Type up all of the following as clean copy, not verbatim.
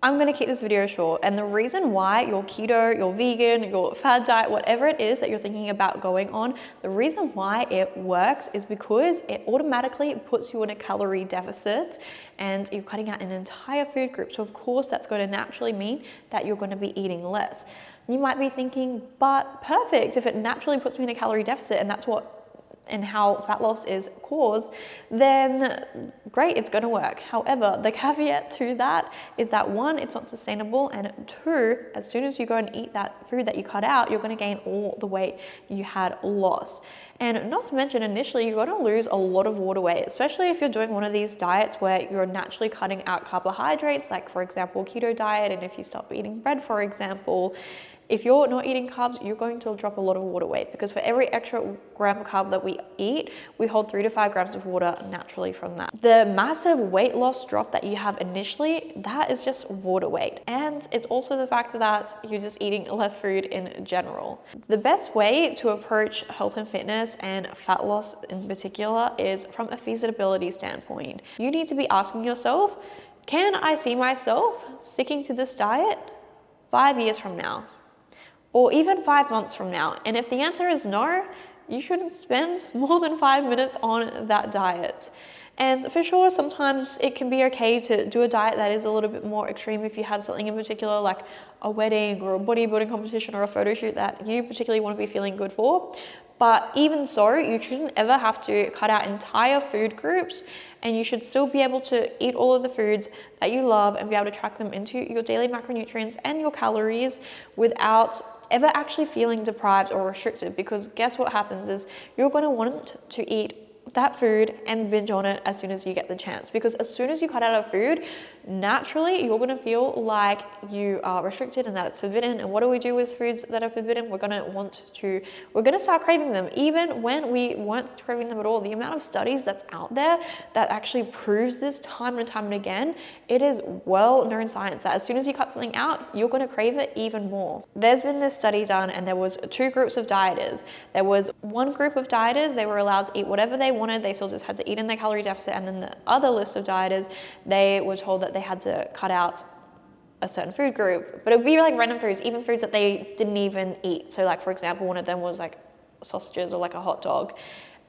I'm gonna keep this video short, and the reason why your keto, your vegan, your fad diet, whatever it is that you're thinking about going on, the reason why it works is because it automatically puts you in a calorie deficit and you're cutting out an entire food group. So of course that's going to naturally mean that you're going to be eating less. You might be thinking, but perfect, if it naturally puts me in a calorie deficit and that's what and how fat loss is caused, then great, it's going to work. However, the caveat to that is that one, it's not sustainable, and two, as soon as you go and eat that food that you cut out, you're going to gain all the weight you had lost. And not to mention, initially, you're going to lose a lot of water weight, especially if you're doing one of these diets where you're naturally cutting out carbohydrates, like for example, keto diet, and if you stop eating bread, for example. If you're not eating carbs, you're going to drop a lot of water weight, because for every extra gram of carb that we eat, we hold 3 to 5 grams of water naturally from that. The massive weight loss drop that you have initially, that is just water weight. And it's also the fact that you're just eating less food in general. The best way to approach health and fitness and fat loss in particular is from a feasibility standpoint. You need to be asking yourself, can I see myself sticking to this diet 5 years from now? Or even 5 months from now? And if the answer is no, you shouldn't spend more than 5 minutes on that diet. And for sure, sometimes it can be okay to do a diet that is a little bit more extreme if you have something in particular, like a wedding or a bodybuilding competition or a photo shoot that you particularly want to be feeling good for. But even so, you shouldn't ever have to cut out entire food groups, and you should still be able to eat all of the foods that you love and be able to track them into your daily macronutrients and your calories without ever actually feeling deprived or restricted. Because guess what happens is you're going to want to eat that food and binge on it as soon as you get the chance, because as soon as you cut out of food, naturally you're going to feel like you are restricted and that it's forbidden. And what do we do with foods that are forbidden? We're going to start craving them, even when we weren't craving them at all. The amount of studies that's out there that actually proves this time and time and again, it is well known science that as soon as you cut something out, you're going to crave it even more. There's been this study done, and there was 2 groups of dieters. There was one group of dieters, they were allowed to eat whatever they wanted, they still just had to eat in their calorie deficit. And then the other list of dieters, they were told that they had to cut out a certain food group, but it would be like random foods, even foods that they didn't even eat. So like, for example, one of them was like sausages or like a hot dog.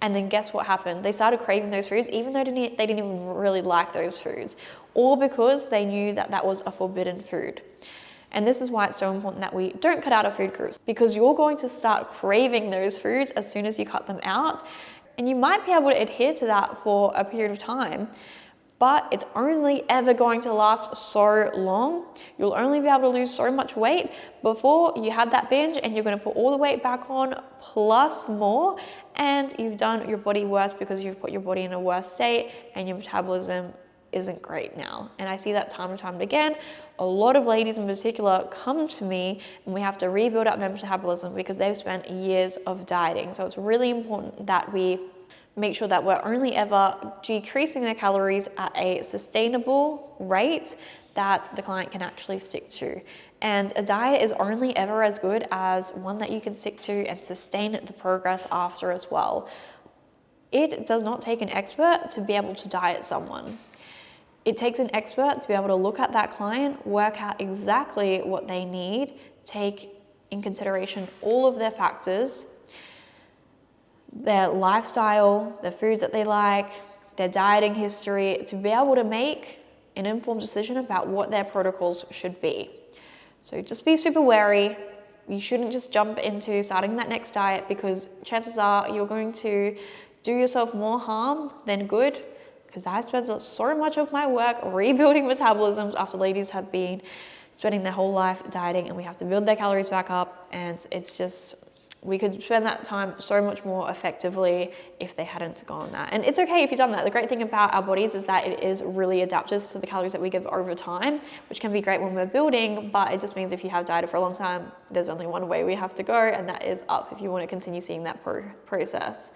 And then guess what happened? They started craving those foods, even though they didn't even really like those foods, all because they knew that that was a forbidden food. And this is why it's so important that we don't cut out our food groups, because you're going to start craving those foods as soon as you cut them out. And you might be able to adhere to that for a period of time, but it's only ever going to last so long. You'll only be able to lose so much weight before you had that binge, and you're going to put all the weight back on plus more, and you've done your body worse because you've put your body in a worse state and your metabolism isn't great now. And I see that time and time again. A lot of ladies in particular come to me and we have to rebuild up their metabolism because they've spent years of dieting. So it's really important that we make sure that we're only ever decreasing their calories at a sustainable rate that the client can actually stick to. And a diet is only ever as good as one that you can stick to and sustain the progress after as well. It does not take an expert to be able to diet someone. It takes an expert to be able to look at that client, work out exactly what they need, take in consideration all of their factors, their lifestyle, the foods that they like, their dieting history, to be able to make an informed decision about what their protocols should be. So just be super wary. You shouldn't just jump into starting that next diet, because chances are you're going to do yourself more harm than good. Because I spent so much of my work rebuilding metabolisms after ladies have been spending their whole life dieting, and we have to build their calories back up. And it's just, we could spend that time so much more effectively if they hadn't gone that. And it's okay if you've done that. The great thing about our bodies is that it is really adaptive to the calories that we give over time, which can be great when we're building, but it just means if you have dieted for a long time, there's only one way we have to go, and that is up if you want to continue seeing that process.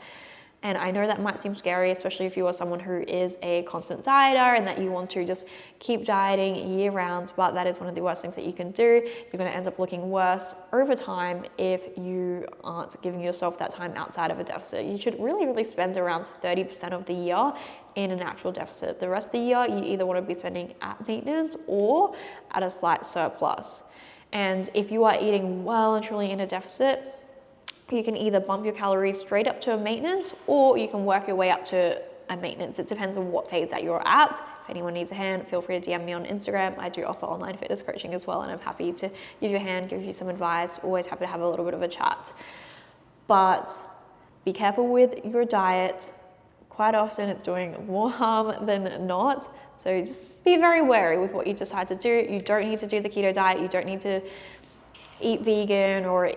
And I know that might seem scary, especially if you are someone who is a constant dieter and that you want to just keep dieting year round, but that is one of the worst things that you can do. You're gonna end up looking worse over time if you aren't giving yourself that time outside of a deficit. You should really spend around 30% of the year in an actual deficit. The rest of the year, you either wanna be spending at maintenance or at a slight surplus. And if you are eating well and truly in a deficit, you can either bump your calories straight up to a maintenance, or you can work your way up to a maintenance. It depends on what phase that you're at. If anyone needs a hand, feel free to DM me on Instagram. I do offer online fitness coaching as well, and I'm happy to give you a hand, give you some advice, always happy to have a little bit of a chat. But be careful with your diet. Quite often it's doing more harm than not. So just be very wary with what you decide to do. You don't need to do the keto diet. You don't need to eat vegan or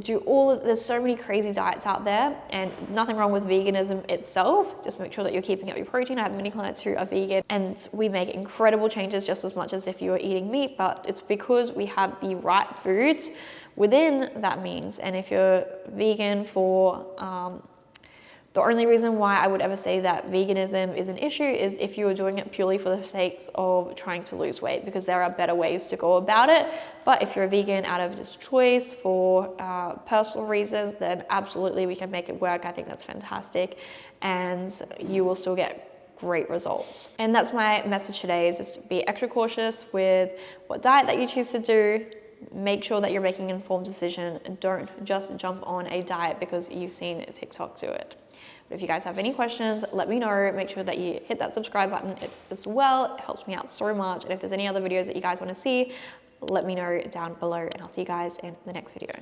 do there's so many crazy diets out there, and nothing wrong with veganism itself. Just make sure that you're keeping up your protein. I have many clients who are vegan and we make incredible changes just as much as if you were eating meat, but it's because we have the right foods within that means. And if you're vegan for the only reason why I would ever say that veganism is an issue is if you are doing it purely for the sake of trying to lose weight, because there are better ways to go about it. But if you're a vegan out of just choice for personal reasons, then absolutely we can make it work. I think that's fantastic, and you will still get great results. And that's my message today, is just be extra cautious with what diet that you choose to do. Make sure that you're making an informed decision. Don't just jump on a diet because you've seen TikTok do it. But if you guys have any questions, let me know. Make sure that you hit that subscribe button as well. It helps me out so much. And if there's any other videos that you guys want to see, let me know down below, and I'll see you guys in the next video.